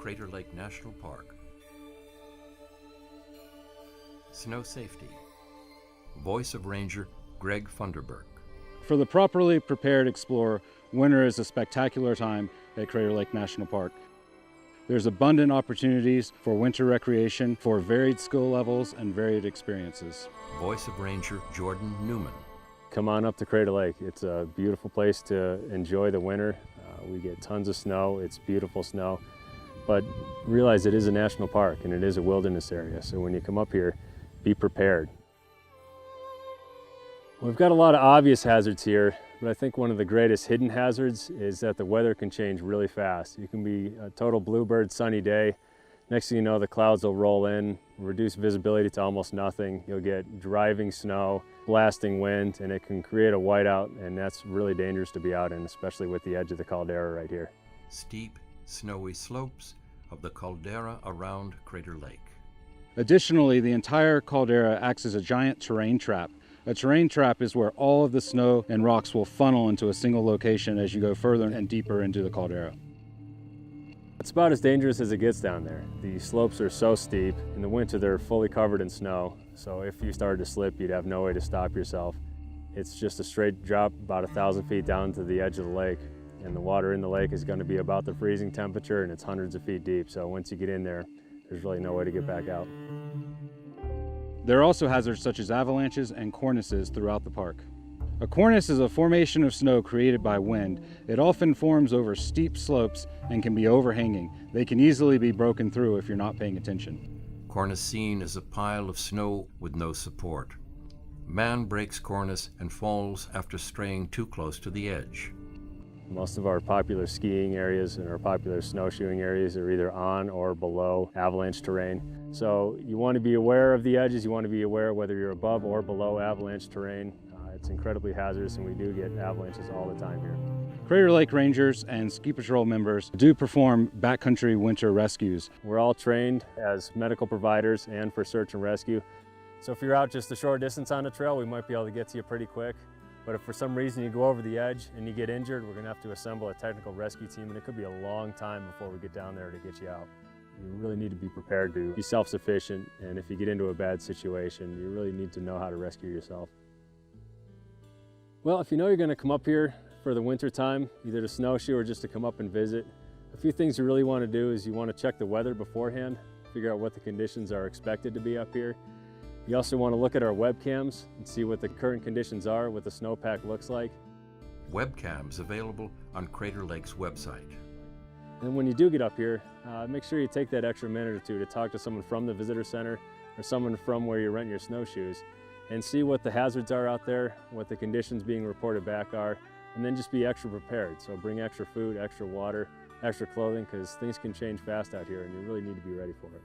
Crater Lake National Park. Snow safety. Voice of Ranger Greg Funderburk. For the properly prepared explorer, winter is a spectacular time at Crater Lake National Park. There's abundant opportunities for winter recreation for varied skill levels and varied experiences. Voice of Ranger Jordan Newman. Come on up to Crater Lake. It's a beautiful place to enjoy the winter. We get tons of snow. It's beautiful snow. But realize it is a national park and it is a wilderness area. So when you come up here, be prepared. We've got a lot of obvious hazards here, but I think one of the greatest hidden hazards is that the weather can change really fast. You can be a total bluebird sunny day. Next thing you know, the clouds will roll in, reduce visibility to almost nothing. You'll get driving snow, blasting wind, and it can create a whiteout, and that's really dangerous to be out in, especially with the edge of the caldera right here. Steep, snowy slopes of the caldera around Crater Lake. Additionally, the entire caldera acts as a giant terrain trap. A terrain trap is where all of the snow and rocks will funnel into a single location as you go further and deeper into the caldera. It's about as dangerous as it gets down there. The slopes are so steep. In the winter, they're fully covered in snow. So if you started to slip, you'd have no way to stop yourself. It's just a straight drop about 1,000 feet down to the edge of the lake. And the water in the lake is going to be about the freezing temperature, and it's hundreds of feet deep. So once you get in there, there's really no way to get back out. There are also hazards such as avalanches and cornices throughout the park. A cornice is a formation of snow created by wind. It often forms over steep slopes and can be overhanging. They can easily be broken through if you're not paying attention. Cornicine is a pile of snow with no support. Man breaks cornice and falls after straying too close to the edge. Most of our popular skiing areas and our popular snowshoeing areas are either on or below avalanche terrain. So you want to be aware of the edges. You want to be aware whether you're above or below avalanche terrain. It's incredibly hazardous, and we do get avalanches all the time here. Crater Lake Rangers and Ski Patrol members do perform backcountry winter rescues. We're all trained as medical providers and for search and rescue. So if you're out just a short distance on the trail, we might be able to get to you pretty quick. But if for some reason you go over the edge and you get injured, we're going to have to assemble a technical rescue team, and it could be a long time before we get down there to get you out. You really need to be prepared to be self-sufficient, and if you get into a bad situation, you really need to know how to rescue yourself. Well, if you know you're going to come up here for the winter time, either to snowshoe or just to come up and visit, a few things you really want to do is you want to check the weather beforehand, figure out what the conditions are expected to be up here. You also want to look at our webcams and see what the current conditions are, what the snowpack looks like. Webcams available on Crater Lake's website. And when you do get up here, make sure you take that extra minute or two to talk to someone from the visitor center or someone from where you rent your snowshoes and see what the hazards are out there, what the conditions being reported back are, and then just be extra prepared. So bring extra food, extra water, extra clothing, because things can change fast out here and you really need to be ready for it.